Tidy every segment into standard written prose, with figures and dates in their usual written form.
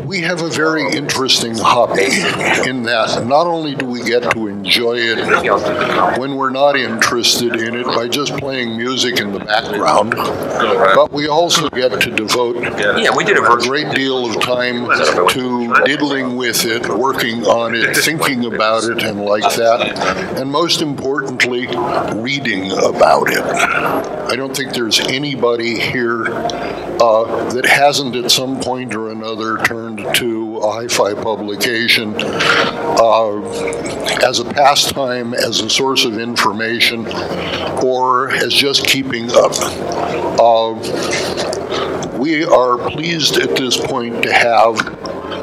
We have a very interesting hobby in that not only do we get to enjoy it when we're not interested in it by just playing music in the background, but we also get to devote a great deal of time to diddling with it, working on it, thinking about it, and like that, and most importantly, reading about it. I don't think there's anybody here that hasn't at some point or another turned to a hi-fi publication as a pastime, as a source of information, or as just keeping up. We are pleased at this point to have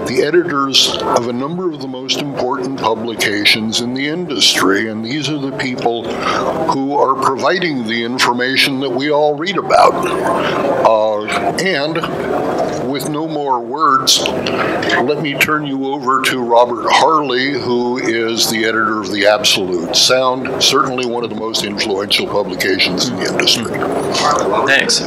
the editors of a number of the most important publications in the industry, and these are the people who are providing the information that we all read about. And with no more words, let me turn you over to Robert Harley, who is the editor of The Absolute Sound, certainly one of the most influential publications in the industry. Thanks.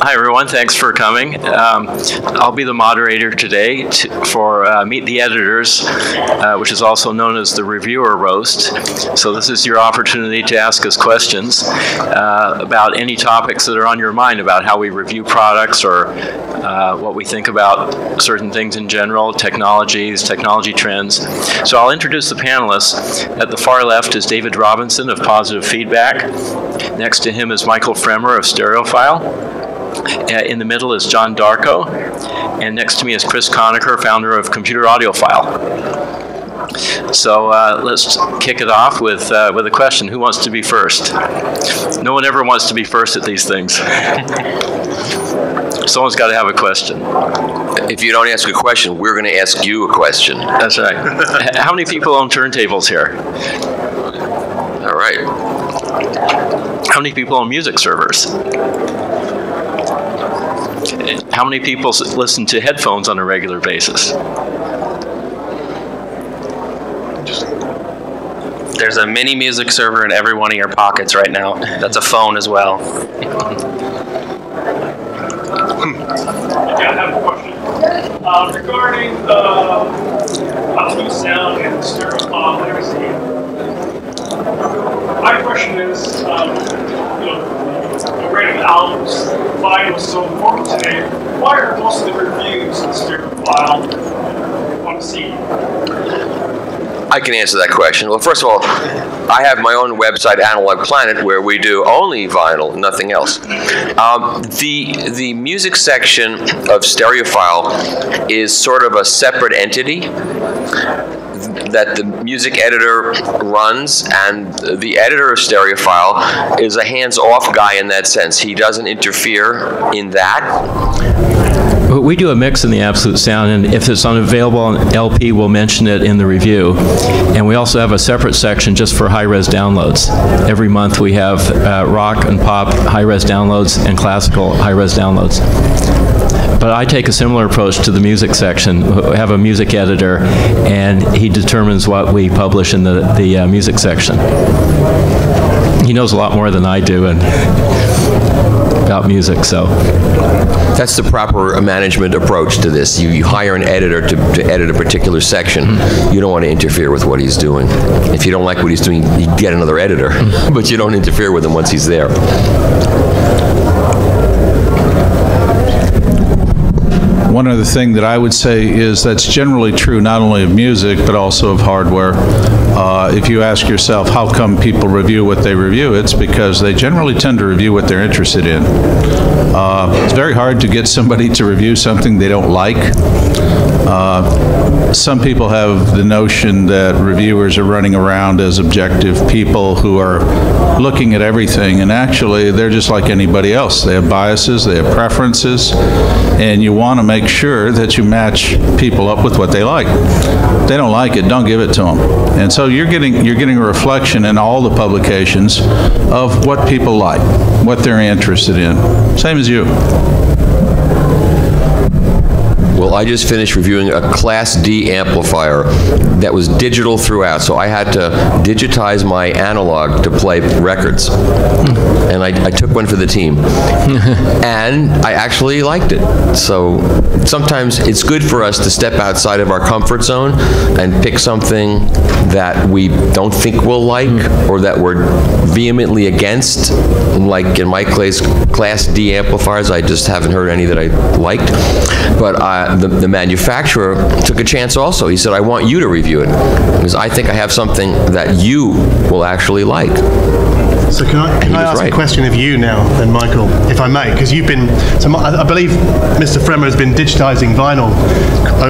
Hi, everyone. Thanks for coming. I'll be the moderator today for Meet the Editors, which is also known as the Reviewer Roast. So this is your opportunity to ask us questions about any topics that are on your mind about how we review products or what we think about certain things in general, technologies, technology trends. So I'll introduce the panelists. At the far left is David Robinson of Positive Feedback. Next to him is Michael Fremer of Stereophile. In the middle is John Darko, and next to me is Chris Connaker, founder of Computer Audiophile. So let's kick it off with a question. Who wants to be first? No one ever wants to be first at these things. Someone's got to have a question. If you don't ask a question, we're going to ask you a question. That's right. How many people own turntables here? All right. How many people own music servers? How many people listen to headphones on a regular basis? There's a mini music server in every one of your pockets right now. That's a phone as well. I have a question. Regarding the Absolute Sound and Stereophile literacy, my question is, the rate of albums, vinyl is so important today. Why are most of the reviews on Stereophile on the CD? I can answer that question. Well, first of all, I have my own website, Analog Planet, where we do only vinyl, nothing else. The music section of Stereophile is sort of a separate entity that the music editor runs, and the editor of Stereophile is a hands-off guy in that sense. He doesn't interfere in that. We do a mix in the Absolute Sound, and if it's unavailable on LP, we'll mention it in the review. And we also have a separate section just for high-res downloads. Every month we have rock and pop high-res downloads and classical high-res downloads. But I take a similar approach to the music section. We have a music editor, and he determines what we publish in the music section. He knows a lot more than I do about music, so. That's the proper management approach to this. You hire an editor to edit a particular section. You don't want to interfere with what he's doing. If you don't like what he's doing, you get another editor, but you don't interfere with him once he's there. One other thing that I would say is that's generally true not only of music, but also of hardware. If you ask yourself, how come people review what they review, it's because they generally tend to review what they're interested in. It's very hard to get somebody to review something they don't like. Some people have the notion that reviewers are running around as objective people who are looking at everything, and actually they're just like anybody else. They have biases, they have preferences, and you want to make sure that you match people up with what they like. If they don't like it, don't give it to them. And so you're getting a reflection in all the publications of what people like, what they're interested in. Same as you. Well, example, I just finished reviewing a Class D amplifier that was digital throughout, so I had to digitize my analog to play records. And I took one for the team. And I actually liked it. So sometimes it's good for us to step outside of our comfort zone and pick something that we don't think we'll like or that we're vehemently against. Like in my case, Class D amplifiers, I just haven't heard any that I liked. But the manufacturer took a chance also. He said, I want you to review it, because I think I have something that you will actually like. So can I ask a question of you now, then, Michael, if I may? Because you've been, I believe Mr. Fremer has been digitizing vinyl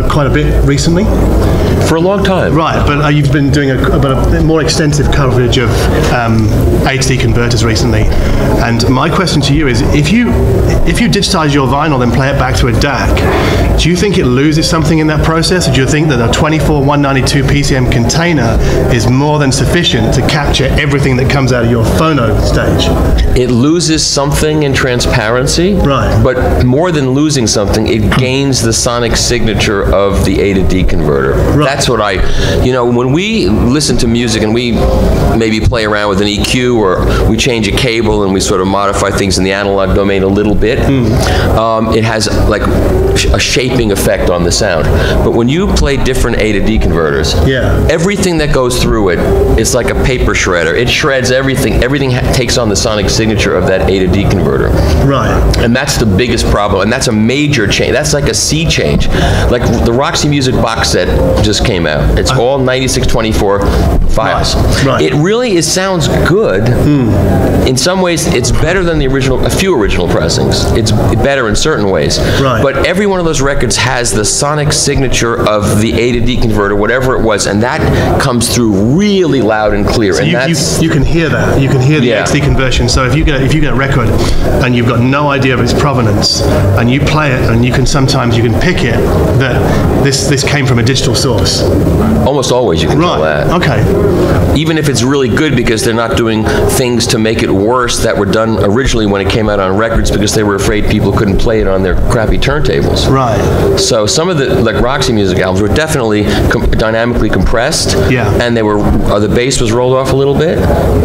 quite a bit recently. For a long time. Right, but you've been doing a more extensive coverage of T.H.E converters recently. And my question to you is, if you digitize your vinyl and play it back to a DAC, do you think it loses something in that process, or do you think that a 24-192 PCM container is more than sufficient to capture everything that comes out of your phono stage? It loses something in transparency, right? But more than losing something, it gains the sonic signature of the A to D converter. Right. That's what when we listen to music and we maybe play around with an EQ, or we change a cable and we sort of modify things in the analog domain a little bit, it has like a shaping effect on the sound. But when you play different A to D converters, everything that goes through it is like a paper shredder. It shreds everything. Everything takes on the sonic signature of that A to D converter. Right. And that's the biggest problem, and that's a major change. That's like a sea change. Like the Roxy Music box set just came out. It's all 9624 files. Right. It really sounds good. In some ways, it's better than a few original pressings. It's better in certain ways. Right. But every one of those records has the sonic signature of the A to D converter, whatever it was, and that comes through really loud and clear. So and you can hear that. You can hear the HD conversion. So if you get a record and you've got no idea of its provenance, and you play it, and you can pick it that this came from a digital source. Almost always you can tell that. Okay. Even if it's really good, because they're not doing things to make it worse that were done originally when it came out on records, because they were afraid people couldn't play it on their crappy turntables. Right. So some of the Roxy Music albums were definitely dynamically compressed. Yeah. And they were the bass was rolled off a little bit.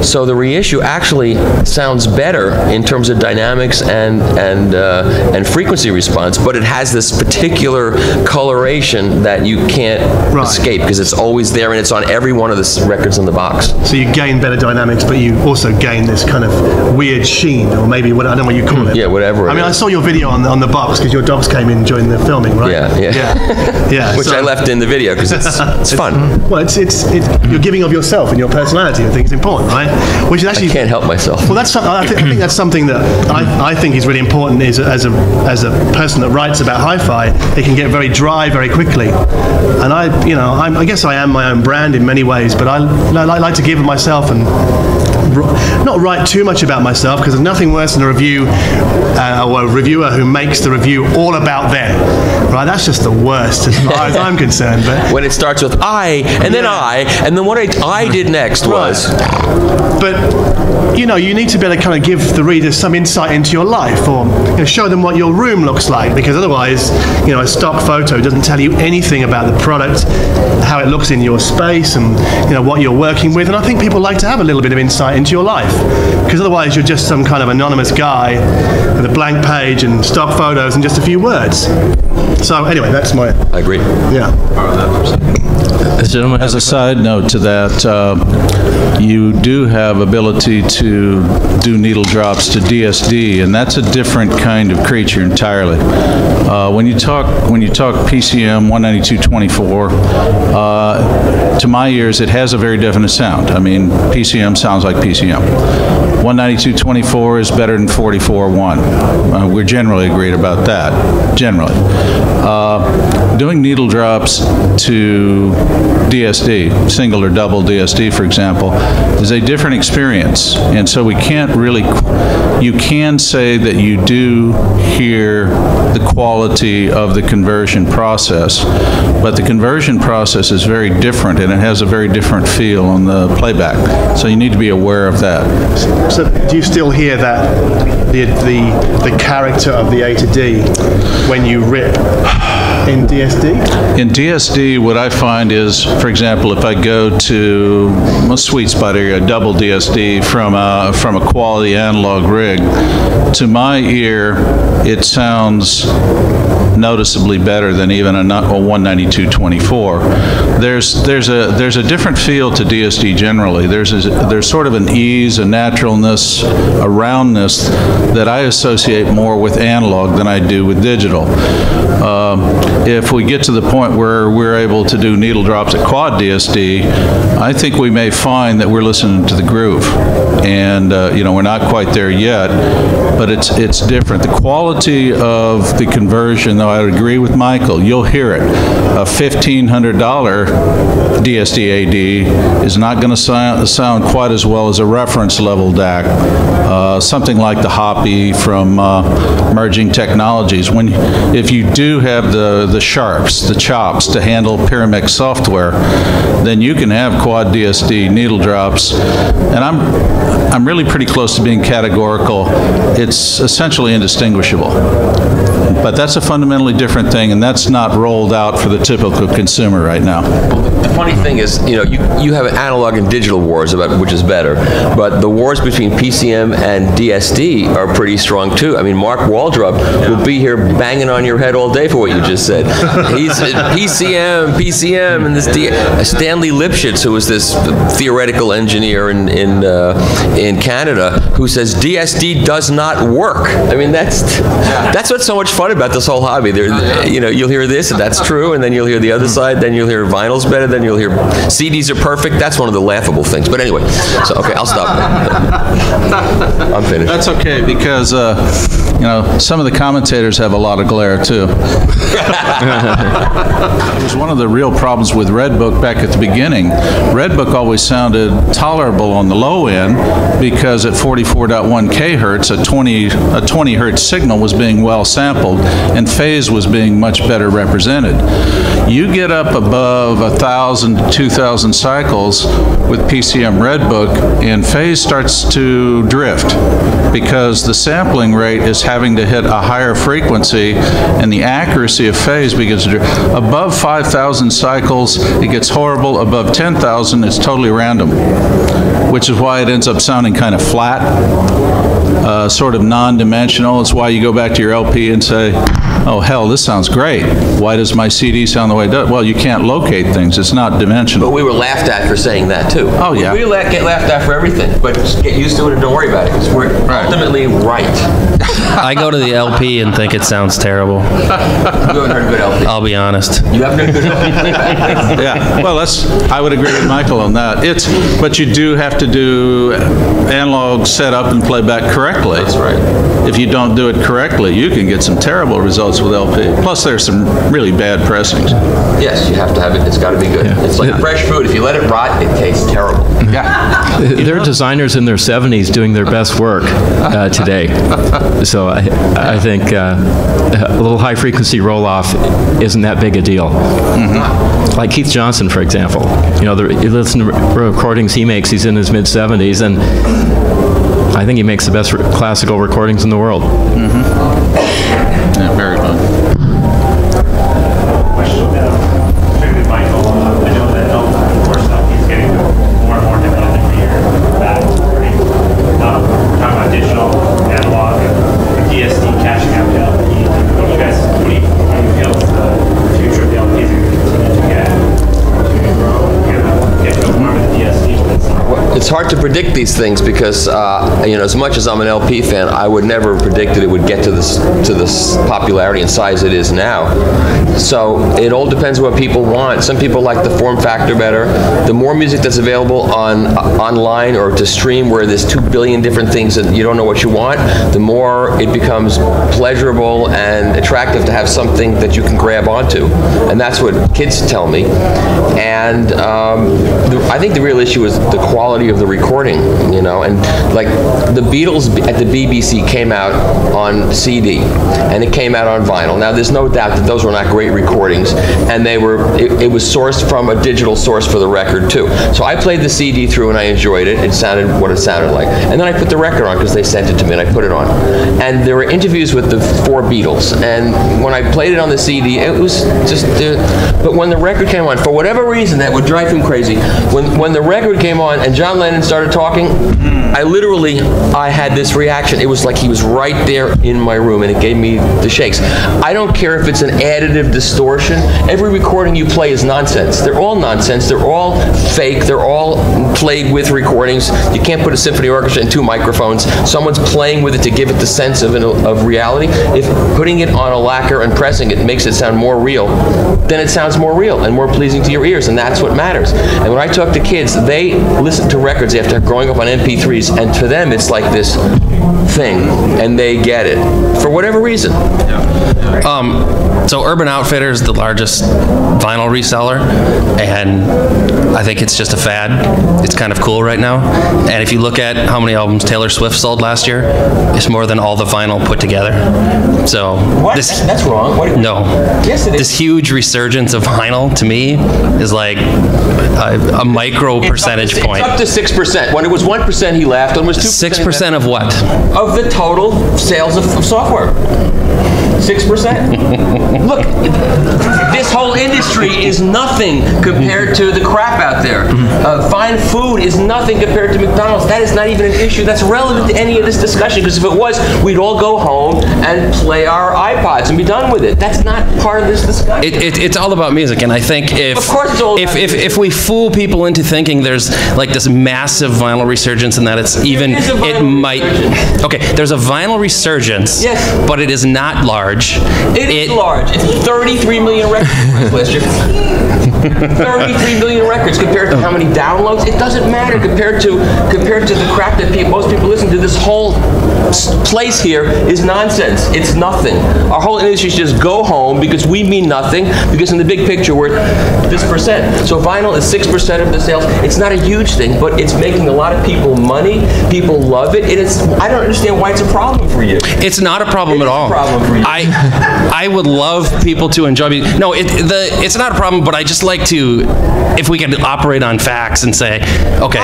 So the reissue actually sounds better in terms of dynamics and frequency response, but it has this particular coloration that you can't escape, because it's always there and it's on every one of the records in the box. So you gain better dynamics, but you also gain this kind of weird sheen, or maybe I don't know what you call it. Yeah, whatever. I mean, I saw your video on the box, because your dogs came in during the filming, right? Yeah. Which I left in the video because it's fun. Well, it's you're giving of yourself and your personality. I think it's important, right? Which is actually I can't help myself. Well, that's something. I think that's something that I think is really important. Is as a person that writes about hi-fi, it can get very dry very quickly, and I guess I am my own brand in many ways, but I like to give of myself and not write too much about myself, because there's nothing worse than a review or a reviewer who makes the review all about them. Right, that's just the worst as far as I'm concerned. But when it starts with I, and then I, and then what I did next was. But you need to be able to kind of give the reader some insight into your life, or show them what your room looks like, because otherwise, a stock photo doesn't tell you anything about the product, how it looks in your space, and what you're working with. And I think people like to have a little bit of insight into your life, because otherwise you're just some kind of anonymous guy with a blank page and stock photos and just a few words. So anyway, that's my... I agree. Yeah. As a side note to that, you do have ability to do needle drops to DSD, and that's a different kind of creature entirely. When you talk PCM 192.24, to my ears, it has a very definite sound. I mean, PCM sounds like PCM. 192.24 is better than 44.1. We're generally agreed about that, generally. Doing needle drops to DSD, single or double DSD, for example, is a different experience. And so we can't really, you can say that you do hear the quality of the conversion process, but the conversion process is very different, and it has a very different feel on the playback. So you need to be aware of that. So do you still hear that, the character of the A to D when you rip? in DSD? In DSD, what I find is, for example, if I go to a sweet spot area, a double DSD from a quality analog rig, to my ear, it sounds noticeably better than even a 192.24. There's a different feel to DSD generally. There's sort of an ease, a naturalness, a roundness that I associate more with analog than I do with digital. If we get to the point where we're able to do needle drops at quad DSD, I think we may find that we're listening to the groove. And we're not quite there yet, but it's different. The quality of the conversion, though, I would agree with Michael. You'll hear it. A $1,500 DSD AD is not going to sound quite as well as a reference level DAC. Something like the Hoppy from Merging Technologies. If you do have the sharps, the chops to handle Pyramix software, then you can have quad DSD needle drops. And I'm really pretty close to being categorical. It's essentially indistinguishable. But that's a fundamentally different thing, and that's not rolled out for the typical consumer right now. The funny thing is, you have an analog and digital wars about which is better, but the wars between PCM and DSD are pretty strong too. I mean, Mark Waldrop will be here banging on your head all day for what you just said. He's PCM, and this Stanley Lipschitz, who was this theoretical engineer in Canada, who says DSD does not work. I mean, that's what's so much fun about this whole hobby. You'll hear this, and that's true, and then you'll hear the other side, then you'll hear vinyl's better, then you'll hear CDs are perfect. That's one of the laughable things. But anyway, so okay, I'll stop. I'm finished. That's okay, because some of the commentators have a lot of glare too. It was one of the real problems with Redbook back at the beginning. Redbook always sounded tolerable on the low end because at 44.1 kHz, a 20 hertz signal was being well sampled and phase was being much better represented. You get up above 1,000 to 2,000 cycles with PCM Redbook and phase starts to drift because the sampling rate is having to hit a higher frequency and the accuracy of phase begins to drift. Above 5,000 cycles, it gets horrible. Above 10,000, it's totally random, which is why it ends up sounding kind of flat, sort of non-dimensional. It's why you go back to your LP and say, oh, hell, this sounds great. Why does my CD sound the way it does? Well, you can't locate things. It's not dimensional. But we were laughed at for saying that, too. Oh, yeah. We get laughed at for everything, but just get used to it and don't worry about it, because we're ultimately right. I go to the LP and think it sounds terrible. You haven't heard a good LP. I'll be honest. You haven't heard a good LP? Yeah, well, I would agree with Michael on that. But you do have to do analog setup and playback correctly. That's right. If you don't do it correctly, you can get some terrible results with LP. Plus, there's some really bad pressings. Yes, you have to have it. It's got to be good. Yeah. It's like fresh food. If you let it rot, it tastes terrible. Yeah. There are designers in their 70s doing their best work today. So I think a little high-frequency roll-off isn't that big a deal. Mm-hmm. Like Keith Johnson, for example. You listen to recordings he makes, he's in his mid-70s, and I think he makes the best classical recordings in the world. Mm-hmm. Yeah, very fun. Question to Michael. I know that LP stuff is getting more and more difficult every year. Back recording. We're talking about digital, analog, and DSD catching up to LP. What do you feel is the future of the LPs are going to continue to get to more of the DSD? It's hard to predict these things because, as much as I'm an LP fan, I would never have predicted it would get to this popularity and size it is now. So it all depends what people want. Some people like the form factor better. The more music that's available online or to stream, where there's 2 billion different things and you don't know what you want, the more it becomes pleasurable and attractive to have something that you can grab onto. And that's what kids tell me. And I think the real issue is the quality of the recording, you know. And like the Beatles at the BBC came out on CD, and it came out on vinyl. Now there's no doubt that those were not great recordings, and they were. It was sourced from a digital source for the record too. So I played the CD through and I enjoyed it. It sounded what it sounded like, and then I put the record on because they sent it to me, and I put it on. And there were interviews with the 4 Beatles, and when I played it on the CD, it was just. But when the record came on, for whatever reason that would drive him crazy, when the record came on and John Lennon started talking, I had this reaction. It was like he was right there in my room, and it gave me the shakes. I don't care if it's an additive distortion. Every recording you play is nonsense. They're all nonsense. They're all fake. They're all played with recordings. You can't put a symphony orchestra in 2 microphones. Someone's playing with it to give it the sense of reality. If putting it on a lacquer and pressing it makes it sound more real, then it sounds more real and more pleasing to your ears, and that's what matters. And when I talk to kids, they listen to records after growing up on MP3s, and to them it's like this thing, and they get it for whatever reason. So Urban Outfitters is the largest vinyl reseller, and I think it's just a fad. It's kind of cool right now. And if you look at how many albums Taylor Swift sold last year, it's more than all the vinyl put together. So that's wrong. No. Yes, it is. This huge resurgence of vinyl, to me, is like a micro percentage point. It's up to 6%. When it was 1%, he laughed. When it was 2%, 6% of what? Of the total sales of software. 6%. Look, this whole industry is nothing compared to the crap out there. Fine food is nothing compared to McDonald's. That is not even an issue that's relevant to any of this discussion, because if it was, we'd all go home and play our iPods and be done with it. That's not part of this discussion. It's all about music, and I think if we fool people into thinking there's like this massive vinyl resurgence and that it's even, it might, okay, there's a vinyl resurgence, yes, but it is not large. It is large. It's 33 million records last year. 33 million records compared to how many downloads? It doesn't matter compared to the crap that most people listen to. This whole place here is nonsense. It's nothing. Our whole industry should just go home because we mean nothing, because in the big picture we're this percent. So vinyl is 6% of the sales. It's not a huge thing, but it's making a lot of people money. People love it. I don't understand why it's a problem for you. It's not a problem at all. It's a problem for you. I would love people to enjoy music. No, it's not a problem, but I just like to, if we could operate on facts and say, okay.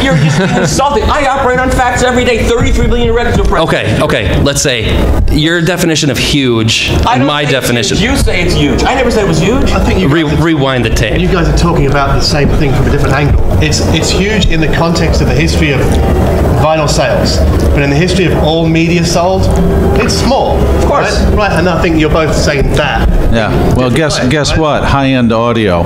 You're just insulting. I operate on facts every day. 33 million records are pressed. Okay. Let's say your definition of huge and my definition. You say it's huge. I never said it was huge. I think you rewind the tape. You guys are talking about the same thing from a different angle. It's huge in the context of the history of vinyl sales, but in the history of all media sold, it's small. Of course. Right, and I think you're both saying that. Yeah. Well, guess what? High-end audio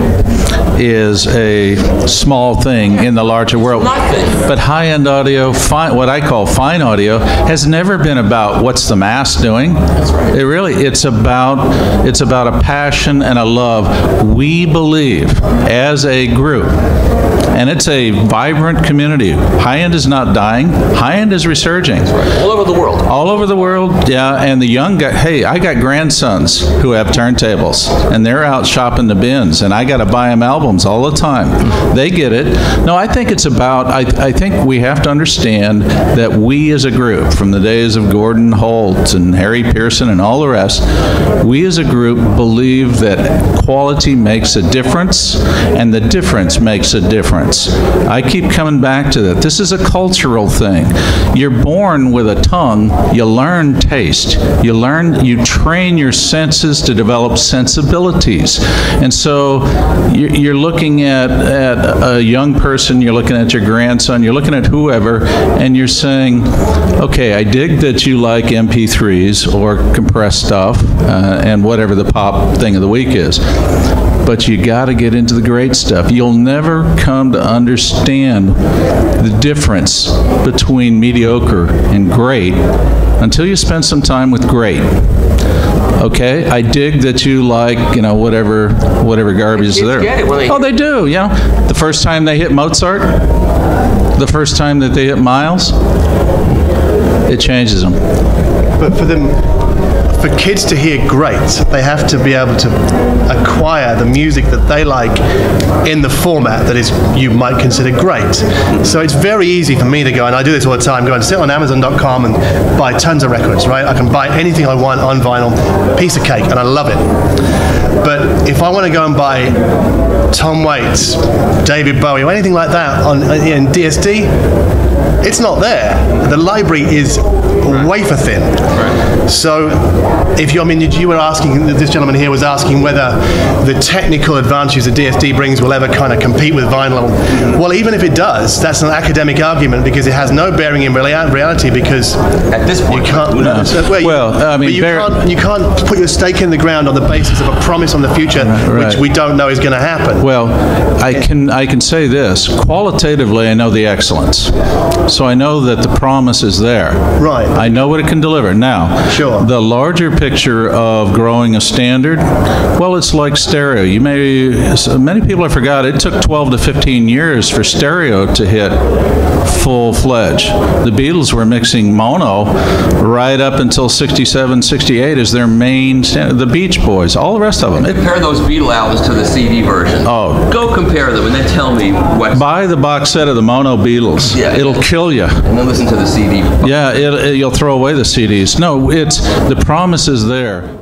is a small thing in the larger world. But high-end audio, what I call fine audio, has never been about what's the mass doing. That's right. It's about a passion and a love. We believe as a group, and it's a vibrant community. High-end is not dying. High-end is resurging. Right. All over the world. All over the world, yeah. And the young guy, hey, I got grandsons who have turntables, and they're out shopping the bins, and I got to buy them albums all the time. They get it. No, I think it's about, I think we have to understand that we as a group, from the days of Gordon Holt and Harry Pearson and all the rest, we as a group believe that quality makes a difference, and the difference makes a difference. I keep coming back to that. This is a cultural thing. You're born with a tongue. You learn taste. You train your senses to develop sensibilities. And so you're looking at a young person, you're looking at your grandson, you're looking at whoever, and you're saying, okay, I dig that you like MP3s or compressed stuff and whatever the pop thing of the week is. But you got to get into the great stuff. You'll never come to understand the difference between mediocre and great until you spend some time with great. Okay, I dig that you like, whatever garbage is there. Oh, they do. The first time they hit Mozart, the first time that they hit Miles, it changes them. But for them for kids to hear great, they have to be able to acquire the music that they like in the format that is you might consider great. So it's very easy for me to go, and I do this all the time, go and sit on Amazon.com and buy tons of records, right? I can buy anything I want on vinyl, piece of cake, and I love it. But if I want to go and buy Tom Waits, David Bowie, or anything like that in DSD, it's not there. The library is wafer thin. So, you were asking, this gentleman here was asking whether the technical advantages that DSD brings will ever kind of compete with vinyl. Well, even if it does, that's an academic argument because it has no bearing in reality because at this point, you can't. You can't put your stake in the ground on the basis of a promise on the future, which we don't know is going to happen. Well, I can say this qualitatively. I know the excellence, so I know that the promise is there. Right. I know what it can deliver. Now, sure. The larger picture of growing a standard, well, it's like stereo. Many people have forgot it took 12 to 15 years for stereo to hit full-fledged. The Beatles were mixing mono right up until 67, 68 as their main standard. The Beach Boys, all the rest of them. Compare those Beatle albums to the CD version. Oh. Go compare them and then tell me what... Buy the box set of the mono Beatles. Yeah. It'll kill you. And then listen to the CD. Yeah, you'll throw away the CDs. No, the promise is there.